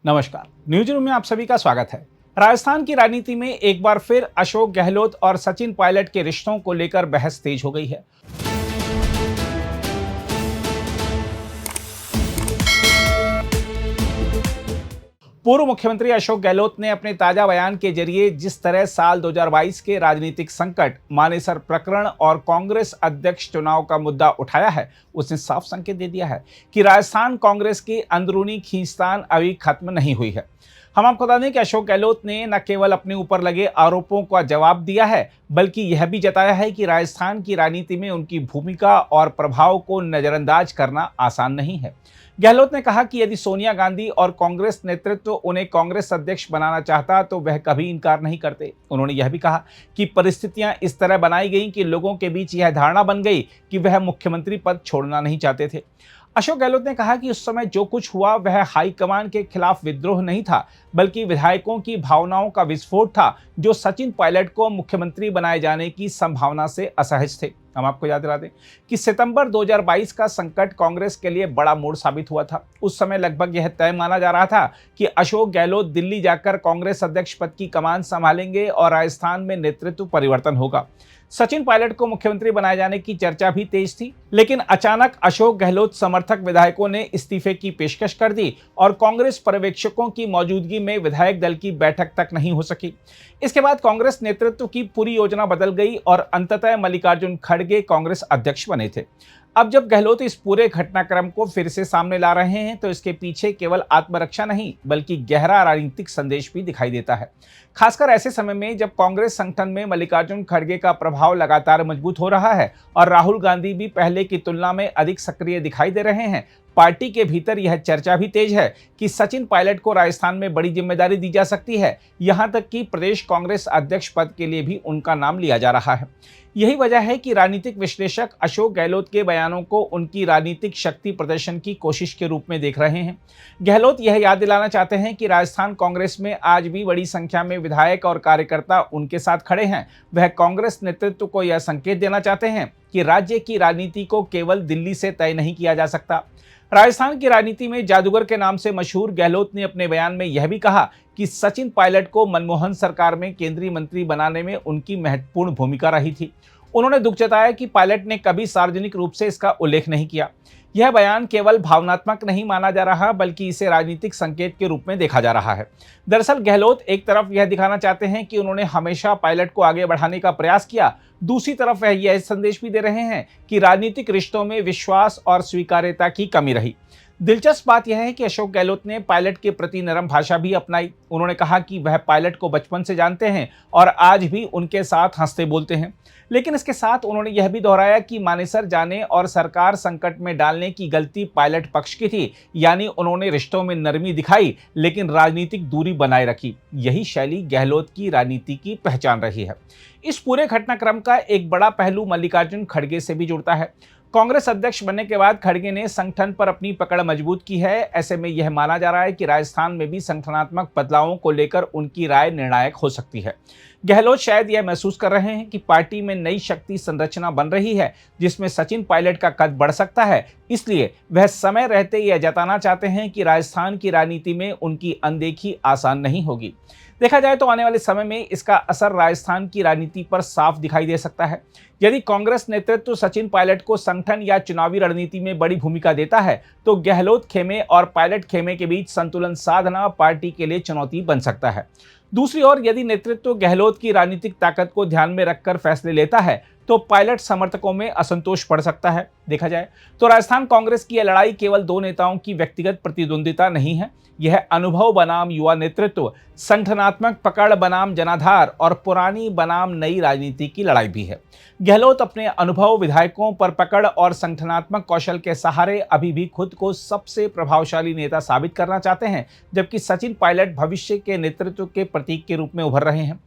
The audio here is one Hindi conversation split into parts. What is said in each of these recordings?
नमस्कार, न्यूज रूम में आप सभी का स्वागत है। राजस्थान की राजनीति में एक बार फिर अशोक गहलोत और सचिन पायलट के रिश्तों को लेकर बहस तेज हो गई है। पूर्व मुख्यमंत्री अशोक गहलोत ने अपने ताजा बयान के जरिए जिस तरह साल 2022 के राजनीतिक संकट, मानेसर प्रकरण और कांग्रेस अध्यक्ष चुनाव का मुद्दा उठाया है, उसने साफ संकेत दे दिया है कि राजस्थान कांग्रेस की अंदरूनी खींचतान अभी खत्म नहीं हुई है। हम आपको बता दें कि अशोक गहलोत ने न केवल अपने ऊपर लगे आरोपों का जवाब दिया है, बल्कि यह भी जताया है कि राजस्थान की राजनीति में उनकी भूमिका और प्रभाव को नजरअंदाज करना आसान नहीं है। गहलोत ने कहा कि यदि सोनिया गांधी और कांग्रेस नेतृत्व उन्हें कांग्रेस अध्यक्ष बनाना चाहता तो वह कभी इनकार नहीं करते। उन्होंने यह भी कहा कि परिस्थितियां इस तरह बनाई गईं कि लोगों के बीच यह धारणा बन गई कि वह मुख्यमंत्री पद छोड़ना नहीं चाहते थे। अशोक गहलोत ने कहा कि उस समय जो कुछ हुआ वह हाईकमान के खिलाफ विद्रोह नहीं था, बल्कि विधायकों की भावनाओं का विस्फोट था, जो सचिन पायलट को मुख्यमंत्री बनाए जाने की संभावना से असहज थे। हम आपको याद दिला दें कि सितंबर 2022 का संकट कांग्रेस के लिए बड़ा मोड़ साबित हुआ था। उस समय लगभग यह तय माना जा रहा था कि अशोक गहलोत दिल्ली जाकर कांग्रेस अध्यक्ष पद की कमान संभालेंगे और राजस्थान में नेतृत्व परिवर्तन होगा। सचिन पायलट को मुख्यमंत्री बनाए जाने की चर्चा भी तेज थी, लेकिन अचानक अशोक गहलोत समर्थक विधायकों ने इस्तीफे की पेशकश कर दी और कांग्रेस पर्यवेक्षकों की मौजूदगी में विधायक दल की बैठक तक नहीं हो सकी। इसके बाद कांग्रेस नेतृत्व की पूरी योजना बदल गई और अंततः मल्लिकार्जुन खड़गे कांग्रेस अध्यक्ष बने थे। अब जब गहलोत इस पूरे घटनाक्रम को फिर से सामने ला रहे हैं तो इसके पीछे केवल आत्मरक्षा नहीं, बल्कि गहरा राजनीतिक संदेश भी दिखाई देता है। खासकर ऐसे समय में जब कांग्रेस संगठन में मल्लिकार्जुन खड़गे का प्रभाव लगातार मजबूत हो रहा है और राहुल गांधी भी पहले की तुलना में अधिक सक्रिय दिखाई दे रहे हैं। पार्टी के भीतर यह चर्चा भी तेज है कि सचिन पायलट को राजस्थान में बड़ी जिम्मेदारी दी जा सकती है। यहां तक कि प्रदेश कांग्रेस अध्यक्ष पद के लिए भी उनका नाम लिया जा रहा है। यही वजह है कि राजनीतिक विश्लेषक अशोक गहलोत के बयानों को उनकी राजनीतिक शक्ति प्रदर्शन की कोशिश के रूप में देख रहे हैं। गहलोत यह याद दिलाना चाहते हैं कि राजस्थान कांग्रेस में आज भी बड़ी संख्या में विधायक और कार्यकर्ता उनके साथ खड़े हैं। वह कांग्रेस नेतृत्व को यह संकेत देना चाहते हैं कि राज्य की राजनीति को केवल दिल्ली से तय नहीं किया जा सकता। राजस्थान की राजनीति में जादूगर के नाम से मशहूर गहलोत ने अपने बयान में यह भी कहा कि सचिन पायलट को मनमोहन सरकार में केंद्रीय मंत्री बनाने में उनकी महत्वपूर्ण भूमिका रही थी। उन्होंने दुख जताया कि पायलट ने कभी सार्वजनिक रूप से इसका उल्लेख नहीं किया। यह बयान केवल भावनात्मक नहीं माना जा रहा, बल्कि इसे राजनीतिक संकेत के रूप में देखा जा रहा है। दरअसल गहलोत एक तरफ यह दिखाना चाहते हैं कि उन्होंने हमेशा पायलट को आगे बढ़ाने का प्रयास किया, दूसरी तरफ वह यह संदेश भी दे रहे हैं कि राजनीतिक रिश्तों में विश्वास और स्वीकार्यता की कमी रही। दिलचस्प बात यह है कि अशोक गहलोत ने पायलट के प्रति नरम भाषा भी अपनाई। उन्होंने कहा कि वह पायलट को बचपन से जानते हैं और आज भी उनके साथ हंसते बोलते हैं। लेकिन इसके साथ उन्होंने यह भी दोहराया कि मानेसर जाने और सरकार संकट में डालने की गलती पायलट पक्ष की थी, यानी उन्होंने रिश्तों में नरमी दिखाई लेकिन राजनीतिक दूरी बनाए रखी। यही शैली गहलोत की राजनीति की पहचान रही है। इस पूरे घटनाक्रम का एक बड़ा पहलू मल्लिकार्जुन खड़गे से भी जुड़ता है। कांग्रेस अध्यक्ष बनने के बाद खड़गे ने संगठन पर अपनी पकड़ मजबूत की है। ऐसे में यह माना जा रहा है कि राजस्थान में भी संगठनात्मक बदलावों को लेकर उनकी राय निर्णायक हो सकती है। गहलोत शायद यह महसूस कर रहे हैं कि पार्टी में नई शक्ति संरचना बन रही है, जिसमें सचिन पायलट का कद बढ़ सकता है। इसलिए वह समय रहते यह जताना चाहते हैं कि राजस्थान की राजनीति में उनकी अनदेखी आसान नहीं होगी। देखा जाए तो आने वाले समय में इसका असर राजस्थान की राजनीति पर साफ दिखाई दे सकता है। यदि कांग्रेस नेतृत्व सचिन पायलट को संगठन या चुनावी रणनीति में बड़ी भूमिका देता है तो गहलोत खेमे और पायलट खेमे के बीच संतुलन साधना पार्टी के लिए चुनौती बन सकता है। दूसरी ओर यदि नेतृत्व गहलोत की राजनीतिक ताकत को ध्यान में रखकर फैसले लेता है तो पायलट समर्थकों में असंतोष बढ़ सकता है। देखा जाए तो राजस्थान कांग्रेस की यह लड़ाई केवल दो नेताओं की व्यक्तिगत प्रतिद्वंदिता नहीं है। यह अनुभव बनाम युवा नेतृत्व, संगठनात्मक पकड़ बनाम जनाधार और पुरानी बनाम नई राजनीति की लड़ाई भी है। गहलोत अपने अनुभव, विधायकों पर पकड़ और संगठनात्मक कौशल के सहारे अभी भी खुद को सबसे प्रभावशाली नेता साबित करना चाहते हैं, जबकि सचिन पायलट भविष्य के नेतृत्व के प्रतीक के रूप में उभर रहे हैं।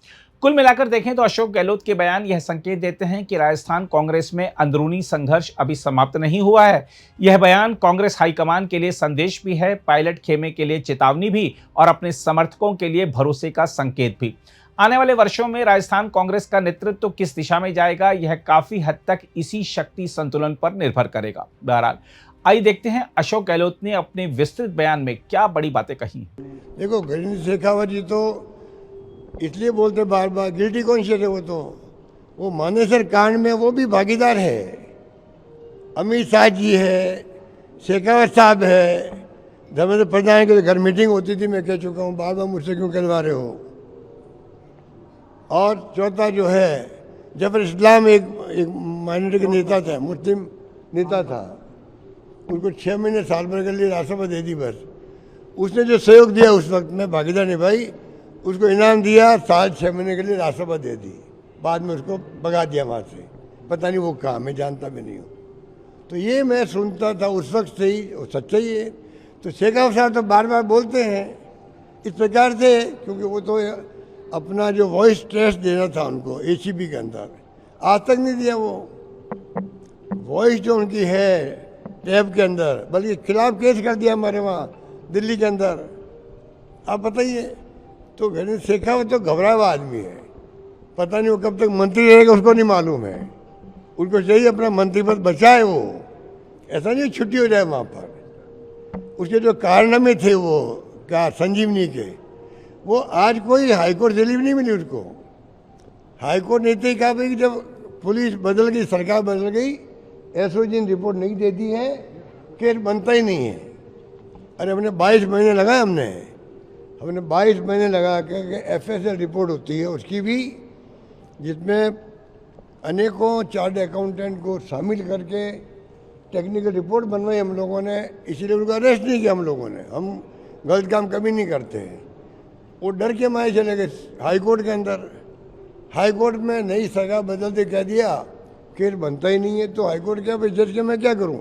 कुल मिलाकर देखें तो अशोक गहलोत के बयान यह संकेत देते हैं कि राजस्थान कांग्रेस में अंदरूनी संघर्ष अभी समाप्त नहीं हुआ है। यह बयान कांग्रेस हाईकमान के लिए संदेश भी है, पायलट खेमे के लिए चेतावनी भी और अपने समर्थकों के लिए भरोसे का संकेत भी। आने वाले वर्षों में राजस्थान कांग्रेस का नेतृत्व किस दिशा में जाएगा, यह काफी हद तक इसी शक्ति संतुलन पर निर्भर करेगा। बहरहाल आइए देखते हैं अशोक गहलोत ने अपने विस्तृत बयान में क्या बड़ी बातें कही। देखो, गजेंद्र शेखावत जी तो इसलिए बोलते बार बार, गिल्टी कॉन्शियस है वो मानेसर कांड में वो भी भागीदार है। अमित शाह जी है, शेखावत साहब है, धर्मेंद्र प्रधान के घर मीटिंग होती थी, मैं कह चुका हूँ, बार बार मुझसे क्यों कहलवा रहे हो। और चौथा जो है, जफर इस्लाम एक माइनॉरिटी का नेता था, मुस्लिम नेता था, उनको 6 महीने साल भर के लिए राजसभा दे दी बस। उसने जो सहयोग दिया उस वक्त में भागीदार निभाई, उसको इनाम दिया, साल 6 महीने के लिए राजसभा दे दी, बाद में उसको भगा दिया वहाँ से, पता नहीं वो कहाँ, मैं जानता भी नहीं हूँ। तो ये मैं सुनता था उस वक्त से ही, वो सच्चा ही है। तो शेखावत साहब तो बार बार बोलते हैं इस प्रकार से, क्योंकि वो तो अपना जो वॉइस टेस्ट देना था उनको एसीबी के अंदर, आज तक नहीं दिया वो वॉइस जो उनकी है टैब के अंदर, बल्कि खिलाफ केस कर दिया हमारे वहाँ दिल्ली के अंदर। आप बताइए, तो गजेंद्र शेखावत तो घबराया हुआ आदमी है, पता नहीं वो कब तक मंत्री रहेगा उसको नहीं मालूम है। उनको चाहिए अपना मंत्री पद बचाए, वो ऐसा नहीं छुट्टी हो जाए वहाँ पर। उसके जो कारनामे थे वो क्या संजीवनी के, वो आज कोई हाईकोर्ट रिलीफ नहीं मिली उसको। हाईकोर्ट ने तो कहा भाई जब पुलिस बदल गई, सरकार बदल गई, एसओजी ने रिपोर्ट नहीं दे दी है, केस बनता ही नहीं है। अरे हमने 22 महीने लगाए, हमने 22 महीने लगा के एफएसएल रिपोर्ट होती है उसकी भी, जिसमें अनेकों चार्ट अकाउंटेंट को शामिल करके टेक्निकल रिपोर्ट बनवाई हम लोगों ने, इसीलिए उनको अरेस्ट नहीं किया हम लोगों ने। हम गलत काम कभी नहीं करते हैं। वो डर के मारे चले गए हाईकोर्ट के अंदर। हाईकोर्ट में नई सरकार बदलते कह दिया केस बनता ही नहीं है, तो हाईकोर्ट क्या भाई जज के मैं क्या करूं?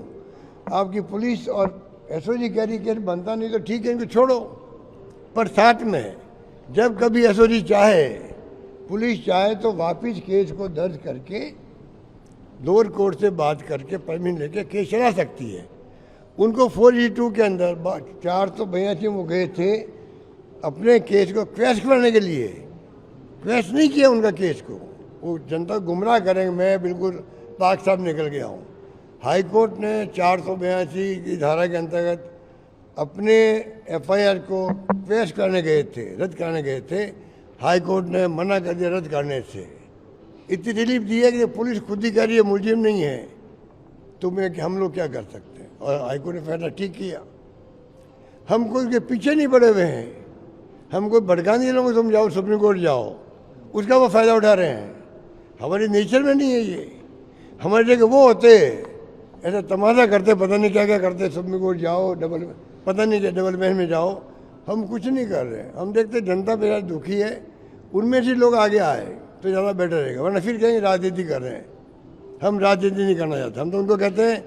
आपकी पुलिस और एसओजी कह रही केस बनता नहीं तो ठीक है, इनको छोड़ो। पर साथ में जब कभी एसओजी चाहे, पुलिस चाहे, तो वापिस केस को दर्ज करके लोअर कोर्ट से बात करके परमिशन लेके केस चला सकती है। उनको 4G2 के अंदर 482 वो गए थे अपने केस को क्वैश करने के लिए, क्वैश नहीं किया उनका केस को, वो जनता गुमराह करेंगे, मैं बिल्कुल पाक साहब निकल गया हूँ। हाई कोर्ट ने 482 की धारा के अंतर्गत अपने एफआईआर को पेश करने गए थे, रद्द करने गए थे। हाई कोर्ट ने मना कर दिया रद्द करने से। इतनी रिलीफ दी है कि पुलिस खुद ही कह रही है मुलजिम नहीं है, तो मैं हम लोग क्या कर सकते हैं। और हाई कोर्ट ने फैसला ठीक किया। हम कोई के पीछे नहीं पड़े हुए हैं, हम कोई भड़का नहीं लोगों तुम जाओ सुप्रीम कोर्ट जाओ, उसका वो फ़ायदा उठा रहे हैं। हमारे नेचर में नहीं है ये। हमारे जगह वो होते ऐसा तमाशा करते, पता नहीं क्या क्या करते, सुप्रीम कोर्ट जाओ, पता नहीं क्या डबल बेंच में जाओ। हम कुछ नहीं कर रहे हैं। हम देखते जनता बेहद दुखी है, उनमें से लोग आगे आए तो ज़्यादा बेटर रहेगा, वरना फिर कहेंगे राजनीति कर रहे हैं। हम राजनीति नहीं करना चाहते। हम तो उनको कहते हैं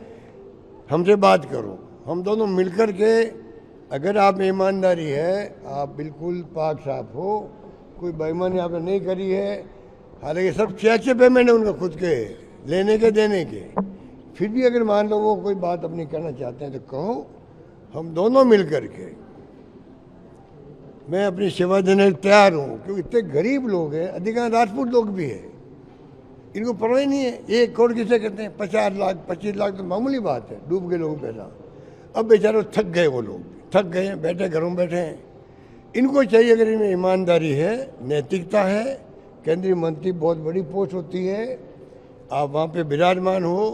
हमसे बात करो, हम दोनों मिलकर के, अगर आप में ईमानदारी है, आप बिल्कुल पाक साफ हो, कोई बेईमानी आपने नहीं करी है, हालांकि सब 6 पेमेंट है उनका खुद के लेने के देने के, फिर भी अगर मान लो वो कोई बात अपनी करना चाहते हैं तो कहो, हम दोनों मिल कर के। मैं अपनी सेवा देने को तैयार हूँ, क्योंकि इतने गरीब लोग हैं, अधिकांश राजपूत लोग भी हैं, इनको परवाह नहीं है। 1 करोड़ किसे कहते हैं? 50 लाख 25 लाख तो मामूली बात है, डूब गए लोग पैसा। अब बेचारे थक गए, वो लोग थक गए, बैठे घरों में बैठे हैं। इनको चाहिए, अगर इनमें ईमानदारी है, नैतिकता है, केंद्रीय मंत्री बहुत बड़ी पोस्ट होती है, आप वहाँ पे विराजमान हो,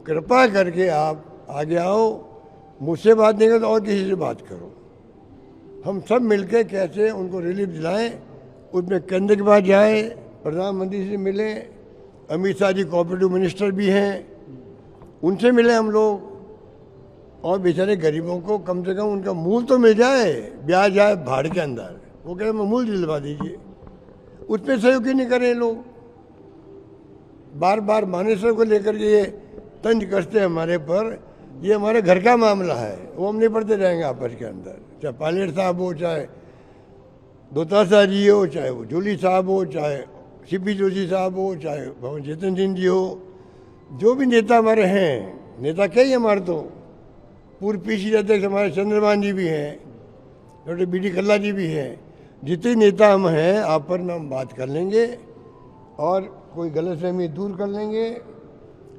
कृपा करके आप आगे आओ, मुझसे बात नहीं करो तो और किसी से बात करो। हम सब मिलकर कैसे उनको रिलीफ दिलाएं, उसमें केंद्र के पास जाए, प्रधानमंत्री से मिले, अमित शाह जी कोऑपरेटिव मिनिस्टर भी हैं, उनसे मिले हम लोग, और बेचारे गरीबों को कम से कम उनका मूल तो मिल जाए, ब्याज आए भाड़ के अंदर। वो कह रहे हैं मूल दिलवा दीजिए, उस पर सहयोग क्यों नहीं करें लोग? बार बार मानेसर को लेकर के ये तंज कसते हैं हमारे पर, ये हमारे घर का मामला है, वो हम नहीं पढ़ते रहेंगे आपस के अंदर। चाहे पायलट साहब हो, चाहे दोतासा जी हो, चाहे वो जूली साहब हो, चाहे सीपी जोशी साहब हो, चाहे भवन चेतन सिंह जी हो, जो भी नेता हमारे हैं, नेता क्या ही हमारे तो पूर्व पीसी अध्यक्ष हमारे चंद्रमान जी भी हैं, डॉक्टर बी डी कल्ला जी भी हैं, जितने नेता हम हैं आपस में हम बात कर लेंगे और कोई गलतफहमी दूर कर लेंगे।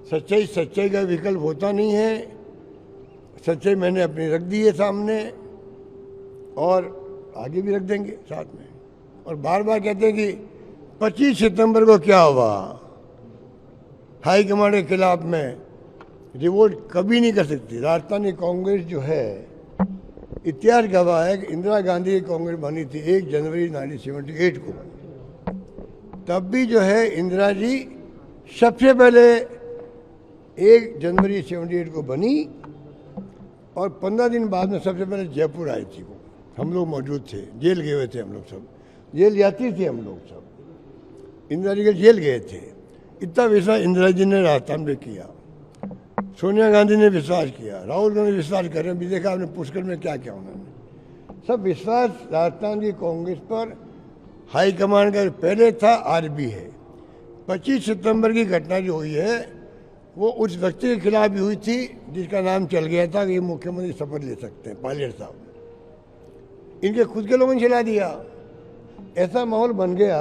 सच्चाई का विकल्प होता नहीं है। सच्चाई मैंने अपनी रख दी है सामने और आगे भी रख देंगे साथ में। और बार बार कहते हैं कि 25 सितंबर को क्या हुआ, हाई कमांड के खिलाफ में रिवोल्ट कभी नहीं कर सकती। राजस्थानी कांग्रेस जो है, इतिहास गवाह है कि इंदिरा गांधी की कांग्रेस बनी थी 1 जनवरी 1978 को। तब भी जो है इंदिरा जी सबसे पहले 1 जनवरी 78 को बनी और 15 दिन बाद में सबसे पहले जयपुर आई थी वो। हम लोग मौजूद थे, जेल गए हुए थे हम लोग सब, जेल यात्री थे हम लोग सब, इंदिरा जी के जेल गए थे। इतना विश्वास इंदिरा जी ने राजस्थान में किया, सोनिया गांधी ने विश्वास किया, राहुल गांधी विश्वास कर रहे हैं। भी देखा आपने पुष्कर में क्या किया उन्होंने। सब विश्वास राजस्थान की कांग्रेस पर हाई कमांड का पहले था, आज भी है। 25 सितंबर की घटना जो हुई है वो उस व्यक्ति के खिलाफ भी हुई थी जिसका नाम चल गया था कि ये मुख्यमंत्री शपथ ले सकते हैं, पायलट साहब। इनके खुद के लोगों ने चला दिया। ऐसा माहौल बन गया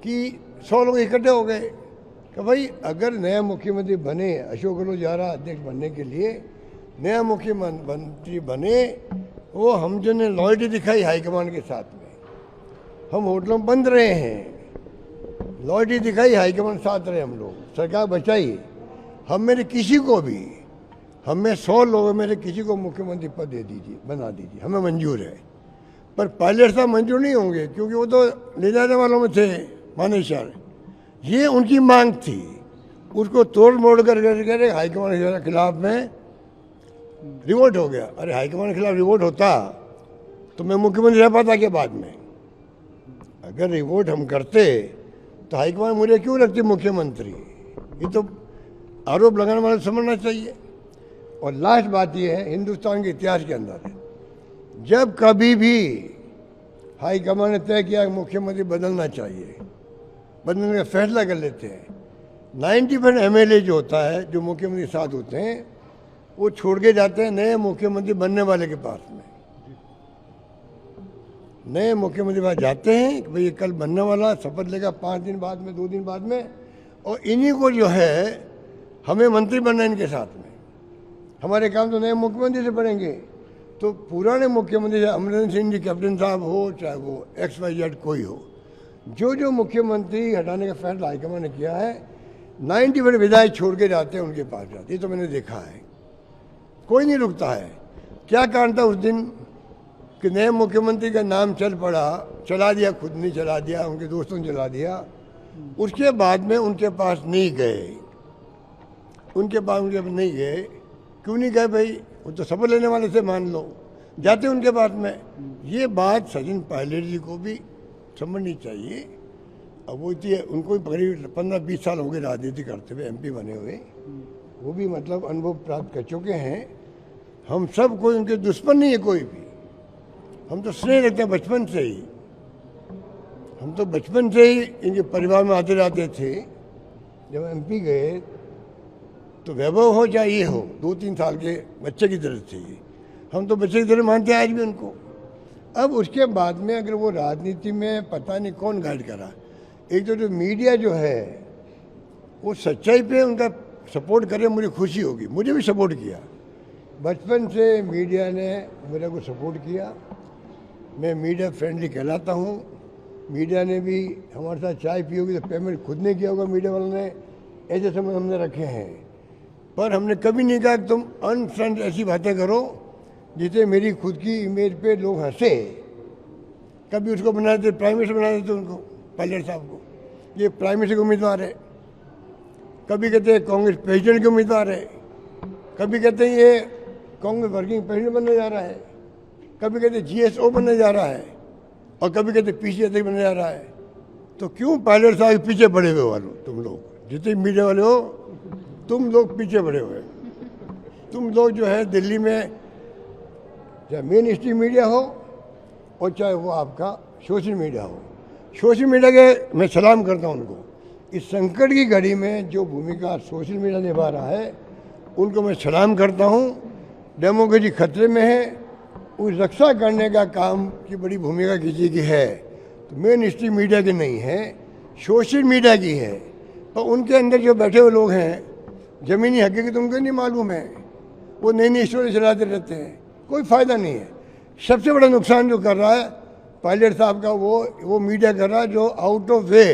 कि 100 लोग इकट्ठे हो गए कि भाई अगर नया मुख्यमंत्री बने, अशोक गहलोत जा रहा अध्यक्ष बनने के लिए, नया मुख्यमंत्री बने, वो हम जो ने लॉयल्टी दिखाई हाईकमान के साथ में, हम होटलों में बंद रहे हैं, लॉयल्टी दिखाई हाईकमान साथ रहे, हम लोग सरकार बचाई। हम मेरे किसी को भी, हम में 100 लोगों में से किसी को मुख्यमंत्री पद दे दीजिए, बना दीजिए, हमें मंजूर है। पर पायलट साहब मंजूर नहीं होंगे क्योंकि वो तो ले जाने वालों में थे मानेसर। ये उनकी मांग थी, उसको तोड़ मोड़ कर हाईकमान के खिलाफ में रिवोल्ट हो गया। अरे हाईकमान के खिलाफ रिवोल्ट होता तो मैं मुख्यमंत्री रह पाता के बाद में। अगर रिवोल्ट हम करते तो हाईकमान मुझे क्यों रखती मुख्यमंत्री? ये तो आरोप लगाने वाले समझना चाहिए। और लास्ट बात यह है, हिंदुस्तान के इतिहास के अंदर है, जब कभी भी हाईकमान ने तय किया कि मुख्यमंत्री बदलना चाहिए, बदलने का फैसला कर लेते हैं, 90% MLA जो होता है, जो मुख्यमंत्री साथ होते हैं, वो छोड़ के जाते हैं नए मुख्यमंत्री बनने वाले के पास में। नए मुख्यमंत्री पास जाते हैं कि भाई कल बनने वाला, शपथ लेगा 5 दिन बाद में, 2 दिन बाद में, और इन्हीं को जो है हमें मंत्री बनना है इनके साथ में। हमारे काम तो नए मुख्यमंत्री से बढ़ेंगे। तो पुराने मुख्यमंत्री अमरिंदर सिंह जी कैप्टन साहब हो, चाहे वो XYZ कोई हो, जो मुख्यमंत्री हटाने का फैसला हाईकमान ने किया है, 90% विधायक छोड़ के जाते हैं, उनके पास जाते। ये तो मैंने देखा है, कोई नहीं रुकता है। क्या कारण था उस दिन कि नए मुख्यमंत्री का नाम चल पड़ा, चला दिया, खुद नहीं चला दिया, उनके दोस्तों ने चला दिया। उसके बाद में उनके पास नहीं गए, उनके पास नहीं गए। क्यों नहीं गए भाई? वो तो शपथ लेने वाले से, मान लो, जाते उनके पास में। ये बात सचिन पायलट जी को भी समझनी चाहिए। अब वो थी, उनको भी करीब 15-20 साल हो गए राजनीति करते हुए, MP बने हुए, वो भी मतलब अनुभव प्राप्त कर चुके हैं। हम सब कोई उनके दुश्मन नहीं है कोई भी, हम तो स्नेह रखते हैं बचपन से ही। हम तो बचपन से ही इनके परिवार में आते जाते थे। जब MP गए तो वैभव हो चाहे ये हो, 2-3 साल के बच्चे की तरह थे ये, हम तो बच्चे की तरह मानते हैं आज भी उनको। अब उसके बाद में अगर वो राजनीति में पता नहीं कौन गाइड करा। एक तो जो मीडिया जो है वो सच्चाई पे उनका सपोर्ट करे, मुझे खुशी होगी। मुझे भी सपोर्ट किया, बचपन से मीडिया ने मेरे को सपोर्ट किया। मैं मीडिया फ्रेंडली कहलाता हूँ। मीडिया ने भी हमारे साथ चाय पी होगी तो पेमेंट खुद ने किया होगा, मीडिया वालों ने, ऐसे समय हमने रखे हैं। पर हमने कभी नहीं कहा कि तुम अनफ्रेंड ऐसी बातें करो जिससे मेरी खुद की इमेज पे लोग हंसे। कभी उसको बना देते, प्राइम मिनिस्टर बना देते उनको, पायलट साहब को, ये प्राइम मिनिस्टर के उम्मीदवार है। कभी कहते हैं कांग्रेस प्रेसिडेंट के उम्मीदवार है, कभी कहते हैं ये कांग्रेस वर्किंग प्रेसिडेंट बनने जा रहा है, कभी कहते हैं GSO बनने जा रहा है, और कभी कहते PCA अध्यक्ष बनने जा रहा है। तो क्यों पायलट साहब के पीछे पड़े हुए वालों, तुम लोग जितने मीडिया वाले हो, तुम लोग पीछे पड़े हुए। तुम लोग जो है दिल्ली में, चाहे मेन स्ट्रीम मीडिया हो और चाहे वो आपका सोशल मीडिया हो, सोशल मीडिया के मैं सलाम करता हूँ उनको। इस संकट की घड़ी में जो भूमिका सोशल मीडिया निभा रहा है, उनको मैं सलाम करता हूँ। डेमोक्रेसी खतरे में है, उस रक्षा करने का काम की बड़ी भूमिका किसी की है, तो मेन स्ट्रीम मीडिया की नहीं है, सोशल मीडिया की है। और उनके अंदर जो बैठे हुए लोग हैं, ज़मीनी हकीकत उनको नहीं मालूम है। वो नई नई स्टोरी चलाते रहते हैं, कोई फ़ायदा नहीं है। सबसे बड़ा नुकसान जो कर रहा है पायलट साहब का, वो मीडिया कर रहा है जो आउट ऑफ वे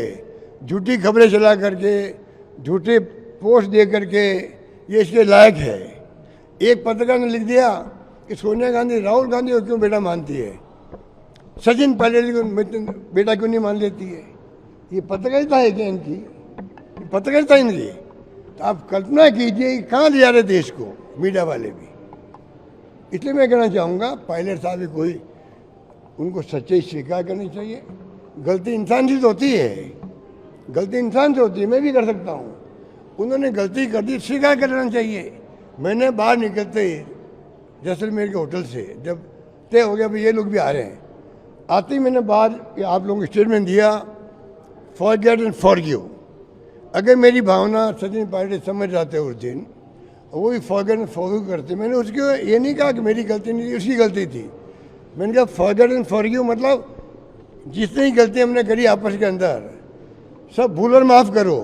झूठी खबरें चला करके, झूठे पोस्ट दे करके ये इसके लायक है। एक पत्रकार ने लिख दिया कि सोनिया गांधी राहुल गांधी को क्यों बेटा मानती है, सचिन पायलट जी को बेटा क्यों नहीं मान लेती है। ये पत्रकारिता है क्या इनकी? पत्रकारिता इनकी? तो आप कल्पना कीजिए कि कहाँ ले जा रहे देश को मीडिया वाले भी। इसलिए मैं कहना चाहूँगा पायलट साहब भी कोई, उनको सच्चाई स्वीकार करनी चाहिए। गलती इंसान से होती है, गलती इंसान से होती है, मैं भी कर सकता हूँ। उन्होंने गलती कर दी, स्वीकार कर लेना चाहिए। मैंने बाहर निकलते ही जैसलमेर के होटल से जब तय हो गया भाई ये लोग भी आ रहे हैं, आते ही मैंने बाहर आप लोगों को स्टेटमेंट दिया, फॉरगेट एंड फॉरगिव। अगर मेरी भावना सचिन पायलट समझ जाते उस दिन, वो भी फॉरगेट एंड फॉरगिव करते, मैंने उसको ये नहीं कहा कि मेरी गलती नहीं थी, उसकी गलती थी। मैंने कहा फॉरगेट एंड फॉरगिव मतलब जितनी गलती हमने करी आपस के अंदर सब भूल और माफ़ करो।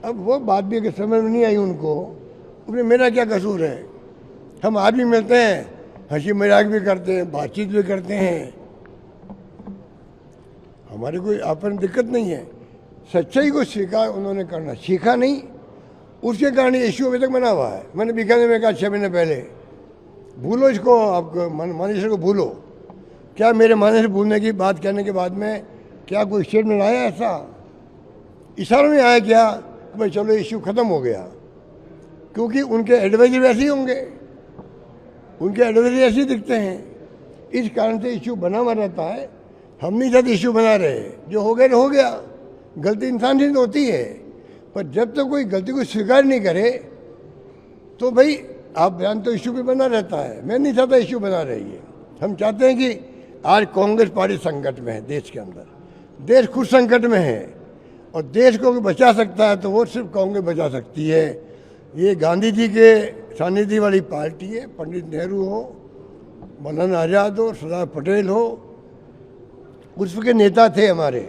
अब वो बात भी अगर समझ में नहीं आई उनको, उसमें मेरा क्या कसूर है। हम आदमी मिलते हैं, हंसी मजाक भी करते हैं, बातचीत भी करते हैं, हमारी कोई आपन दिक्कत नहीं है। सच्चाई को स्वीकार उन्होंने करना सीखा नहीं, उसके कारण ये इश्यू अभी तक बना हुआ है। मैंने बीकानेर में कहा 6 महीने पहले, भूलो इसको, आपको मानेसर को भूलो। क्या मेरे मानेसर भूलने की बात कहने के बाद में क्या कोई स्टेटमेंट आया? ऐसा इशारों में आया क्या भाई चलो इश्यू ख़त्म हो गया? क्योंकि उनके एडवाइजर वैसे ही होंगे, उनके एडवाइजर ऐसे दिखते हैं। इस कारण से इश्यू बना हुआ रहता है। हम नहीं चाहते इश्यू बना रहे, जो हो गया हो गया। गलती इंसान से होती है, पर जब तक कोई गलती को स्वीकार नहीं करे तो भाई आप बयान तो इश्यू भी बना रहता है। मैं नहीं चाहता इश्यू बना रही है। हम चाहते हैं कि आज कांग्रेस पार्टी संकट में है, देश के अंदर देश खुद संकट में है, और देश को बचा सकता है तो वो सिर्फ कांग्रेस बचा सकती है। ये गांधी जी के सानिध्य वाली पार्टी है। पंडित नेहरू हो, मौलाना आज़ाद हो, सरदार पटेल हो, उसके नेता थे हमारे।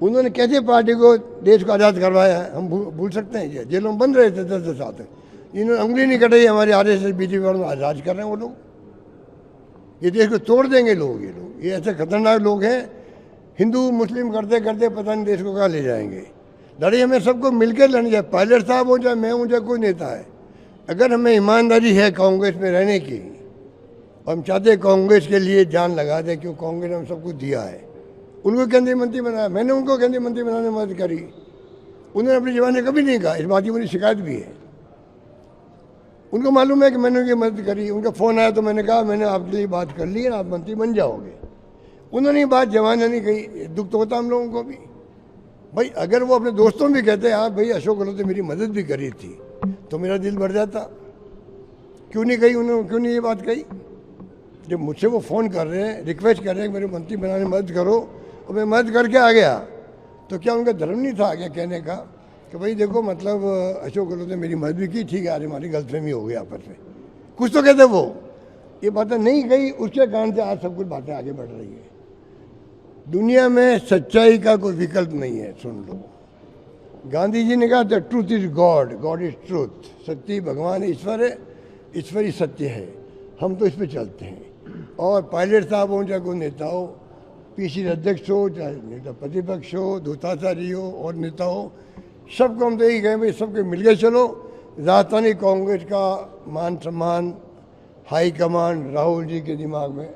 उन्होंने कैसे पार्टी को देश को आज़ाद करवाया है हम भूल सकते हैं क्या? जेलों में बंद रहे थे 10-10 साल तक। इन्होंने उंगली नहीं कटाई, हमारे RSS बीजेपी वालों में आज़ाद कर रहे हैं वो लोग। ये देश को तोड़ देंगे लोग, ये ऐसे खतरनाक लोग हैं। हिंदू मुस्लिम करते करते पता नहीं देश को कहाँ ले जाएंगे। लड़ाई हमें सबको मिलकर लड़नी चाहिए, पायलट साहब हो चाहे मैं हूँ चाहे कोई नेता है। अगर हमें ईमानदारी है कांग्रेस में रहने की, हम चाहते हैं कांग्रेस के लिए जान लगा दें, क्यों कांग्रेस ने हम सब कुछ दिया है। उनको केंद्रीय मंत्री बनाया, मैंने उनको केंद्रीय मंत्री बनाने में मदद करी। उन्होंने अपनी जबान में कभी नहीं कहा, इस बात की मुझे शिकायत भी है। उनको मालूम है कि मैंने उनकी मदद करी। उनका फ़ोन आया तो मैंने कहा मैंने आपके लिए बात कर ली है, आप मंत्री बन जाओगे। उन्होंने ये बात जवान नहीं कही, दुख तो होता हम लोगों को भी। भाई अगर वो अपने दोस्तों भी कहते हैं हाँ भाई अशोक गहलोत ने मेरी मदद भी करी थी, तो मेरा दिल भर जाता। क्यों नहीं कही उन्होंने, क्यों नहीं ये बात कही? जब मुझसे वो फ़ोन कर रहे हैं, रिक्वेस्ट कर रहे हैं मेरे मंत्री बनाने में मदद करो, और मैं मदद करके आ गया, तो क्या उनका धर्म नहीं था आगे कहने का कि भाई देखो मतलब अशोक गहलोत ने मेरी मदद भी की, ठीक है, आज हमारी गलतफहमी हो गई आपस में, कुछ तो कहते वो। ये बातें नहीं कही, उसके कारण से आज सब कुछ बातें आगे बढ़ रही है। दुनिया में सच्चाई का कोई विकल्प नहीं है। सुन लो, गांधी जी ने कहा the truth is God, God is truth. सत्य भगवान ईश्वर है, ईश्वर ही सत्य है। हम तो इस पर चलते हैं। और पायलट साहब हो चाहे कोई नेता हो, PCC अध्यक्ष हो चाहे नेता प्रतिपक्ष हो, दूताचारी हो और नेता हो, सबको हम तो यही कहें भाई सबके मिलकर चलो। राजस्थानी कांग्रेस का मान सम्मान हाई कमांड राहुल जी के दिमाग में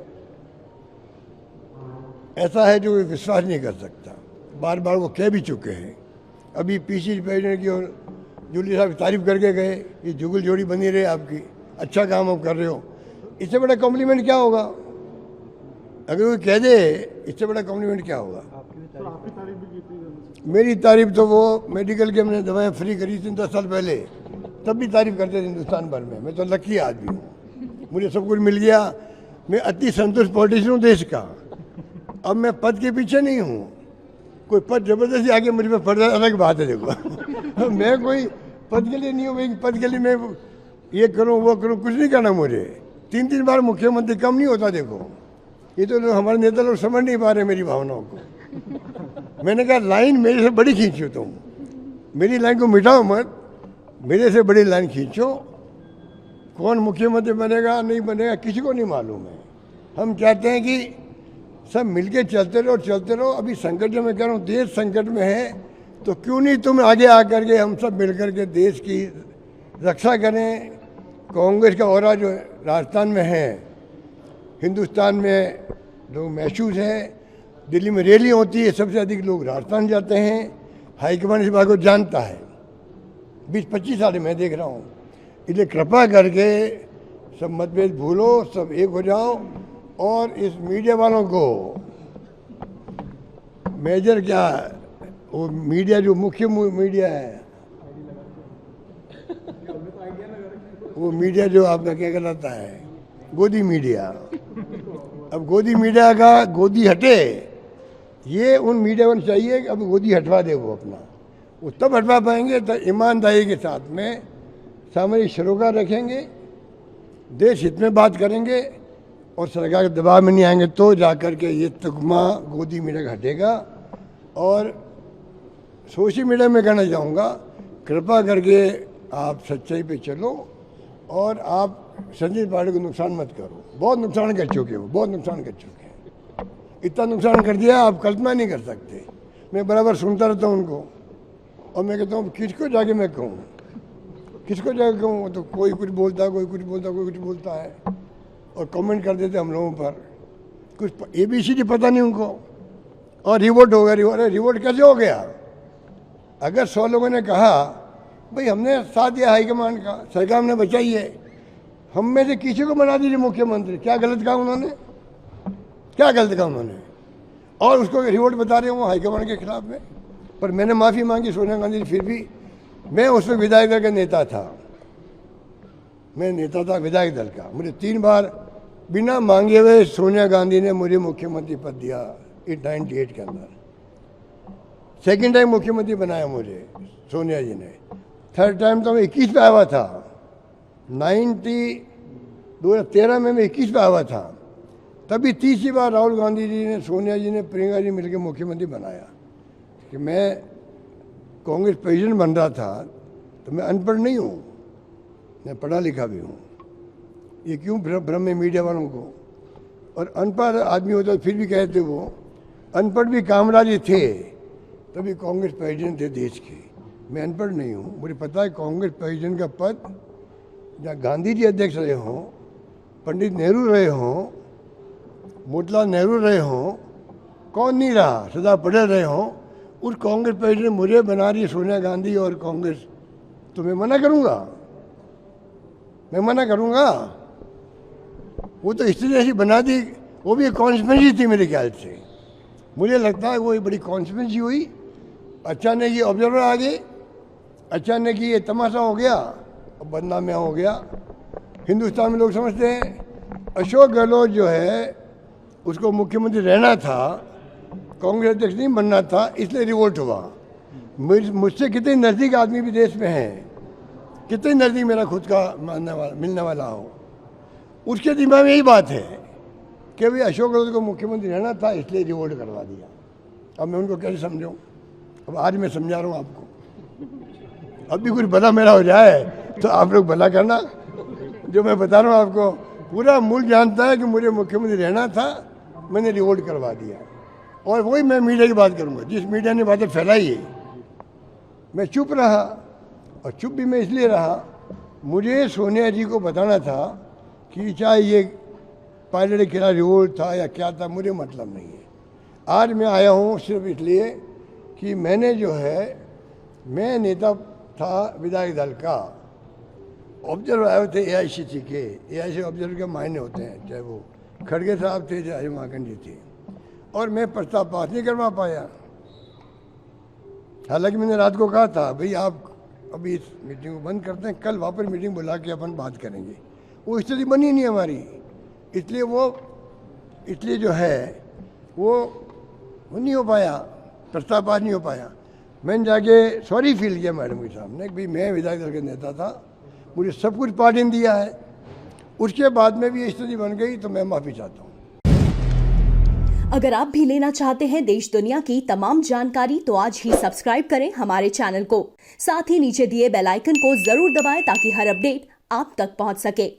ऐसा है जो विश्वास नहीं कर सकता। बार बार वो कह भी चुके हैं। अभी PCC प्रेसिडेंट की और जूली साहब तारीफ करके गए, ये जुगल जोड़ी बनी रहे आपकी, अच्छा काम आप कर रहे हो। इससे बड़ा कॉम्प्लीमेंट क्या होगा? अगर कोई कह दे इससे बड़ा कॉम्प्लीमेंट क्या होगा? मेरी तारीफ तो वो मेडिकल के मैंने दवाएं फ्री करी थी 10 साल पहले, तब भी तारीफ करते थे हिंदुस्तान भर में। मैं तो लकी आदमी हूँ, मुझे सब कुछ मिल गया। मैं अति संतुष्ट पॉलिटिशियन हूँ देश का। अब मैं पद के पीछे नहीं हूँ। कोई पद जबरदस्ती आगे मुझ पर पड़ जाए अलग बात है। देखो मैं कोई पद के लिए नहीं हूँ भाई, पद के लिए मैं ये करूँ वो करूँ, कुछ नहीं करना मुझे। 3-3 बार मुख्यमंत्री कम नहीं होता। देखो ये तो हमारे नेता लोग समझ नहीं पा रहे मेरी भावनाओं को। मैंने कहा लाइन मेरे से बड़ी खींचो, तुम मेरी लाइन को मिटाओ मत, मेरे से बड़ी लाइन खींचो, कौन मुख्यमंत्री बनेगा नहीं बनेगा किसी को नहीं मालूम है। हम चाहते हैं कि सब मिलके चलते रहो। अभी संकट जो मैं कह रहा हूँ, देश संकट में है, तो क्यों नहीं तुम आगे आकर के हम सब मिलकर के देश की रक्षा करें। कांग्रेस का औरा जो राजस्थान में है, हिंदुस्तान में लोग महसूस है। दिल्ली में रैली होती है, सबसे अधिक लोग राजस्थान जाते हैं। हाईकमान इस बात को जानता है, 20-25 साल मैं देख रहा हूँ। इसलिए कृपा करके सब मतभेद भूलो, सब एक हो जाओ और इस मीडिया वालों को मेजर क्या, वो मीडिया जो मुख्य मीडिया है, वो मीडिया जो आपका क्या कहलाता है, गोदी मीडिया। अब गोदी मीडिया का गोदी हटे, ये उन मीडिया को चाहिए कि अब गोदी हटवा दे वो अपना। वो तब हटवा पाएंगे तो ईमानदारी के साथ में सामरिक सरोकार रखेंगे, देश हित में बात करेंगे और सरकार के दबाव में नहीं आएंगे, तो जाकर के ये तकमा गोदी मीडिया का हटेगा। और सोशल मीडिया में कहना चाहूँगा, कृपा करके आप सच्चाई पे चलो और आप संजय पाटिल को नुकसान मत करो। बहुत नुकसान कर चुके हो, बहुत नुकसान कर चुके हैं। इतना नुकसान कर दिया आप कल्पना नहीं कर सकते। मैं बराबर सुनता रहता हूँ उनको और मैं कहता हूँ किसको जाके मैं कहूँ, किसको जाके कहूँ। तो कोई कुछ बोलता है, कोई कुछ बोलता है और कमेंट कर देते हम लोगों पर। कुछ ABCD पता नहीं उनको और रिवोट हो गया। रिवोट कैसे हो गया? अगर 100 लोगों ने कहा भाई हमने साथ दिया हाईकमान का, सरकार ने बचाई है, हम में से किसी को बना दीजिए मुख्यमंत्री, क्या गलत कहा उन्होंने? क्या गलत कहा उन्होंने? और उसको रिवोट बता रहे हो हाईकमान के खिलाफ में। पर मैंने माफ़ी मांगी सोनिया गांधी, फिर भी मैं उस वक्त विधायक दल का नेता था। मैं नेता था विधायक दल का। मुझे 3 बार बिना मांगे हुए सोनिया गांधी ने मुझे मुख्यमंत्री पद दिया 98 के अंदर। सेकेंड टाइम मुख्यमंत्री बनाया मुझे सोनिया जी ने। थर्ड टाइम तो मैं 21 पे आया हुआ था। 2013 में मैं 21 पे आया हुआ था। तभी तीसरी बार राहुल गांधी जी ने, सोनिया जी ने, प्रियंका जी मिलकर मुख्यमंत्री बनाया। कि मैं कांग्रेस प्रेसिडेंट बन रहा था तो मैं अनपढ़ नहीं हूँ, मैं पढ़ा लिखा भी हूँ। ये क्यों भ्रम है मीडिया वालों को? और अनपढ़ आदमी होता फिर भी कहते वो अनपढ़ भी कामराज थे, तभी कांग्रेस प्रेसिडेंट थे देश के। मैं अनपढ़ नहीं हूँ, मुझे पता है कांग्रेस प्रेसिडेंट का पद जहाँ गांधी जी अध्यक्ष रहे हों, पंडित नेहरू रहे हों, मोतीलाल नेहरू रहे हों, कौन नहीं रहा, सरदार पटेल रहे हों, उस कांग्रेस प्रेसिडेंट मुझे बना रही है सोनिया गांधी और कांग्रेस, तो मैं मना करूँगा? मैं मना करूँगा? वो तो इसलिए ऐसी बना दी, वो भी एक कॉन्स्पिरेसी थी मेरे ख्याल से। मुझे लगता है वो एक बड़ी कॉन्स्पिरेसी हुई। अचानक ये ऑब्जर्वर आ गए, अचानक ये तमाशा हो गया और बदनामियाँ हो गया। हिंदुस्तान में लोग समझते हैं अशोक गहलोत जो है उसको मुख्यमंत्री रहना था, कांग्रेस अध्यक्ष नहीं बनना था, इसलिए रिवोल्ट हुआ। मुझसे कितने नज़दीक आदमी भी देश में हैं, कितने नज़दीक मेरा खुद का मिलने वाला हो, उसके दिमाग में यही बात है कि भाई अशोक गहलोत को मुख्यमंत्री रहना था, इसलिए रिवोल्ट करवा दिया। अब मैं उनको कैसे समझाऊँ? अब आज मैं समझा रहा हूँ आपको। अब भी कुछ भला मेरा हो जाए तो आप लोग भला करना। जो मैं बता रहा हूँ आपको, पूरा मुल्क जानता है कि मुझे मुख्यमंत्री रहना था, मैंने रिवोल्ट करवा दिया। और वही मैं मीडिया की बात करूँगा, जिस मीडिया ने बातें फैलाई है, मैं चुप रहा। और चुप भी मैं इसलिए रहा, मुझे सोनिया जी को बताना था कि चाहे ये पायलट के खिलाफ रिवोल्ट था या क्या था, मुझे मतलब नहीं है। आज मैं आया हूँ सिर्फ इसलिए कि मैंने जो है, मैं नेता था विधायक दल का, ऑब्जर्वर आए थे AICC के। AICC ऑब्जर्वर के मायने होते हैं, चाहे वो खड़गे साहब थे चाहे माकन जी थे, और मैं प्रस्ताव पास नहीं करवा पाया। हालांकि मैंने रात को कहा था भाई आप अभी इस मीटिंग को बंद करते हैं, कल वापस मीटिंग बुला के अपन बात करेंगे। वो स्थिति बनी नहीं हमारी, इसलिए जो है वो नहीं हो पाया, प्रस्ताव पास नहीं हो पाया। मैंने जाके सॉरी फील किया मैडम के सामने कि भाई मैं विधायक दल का नेता था, मुझे सब कुछ पार्टी ने दिया है। उसके बाद में भी स्थिति बन गई तो मैं माफ़ी चाहता हूँ। अगर आप भी लेना चाहते हैं देश दुनिया की तमाम जानकारी तो आज ही सब्सक्राइब करें हमारे चैनल को। साथ ही नीचे दिए बेल आइकन को जरूर दबाएं ताकि हर अपडेट आप तक पहुंच सके।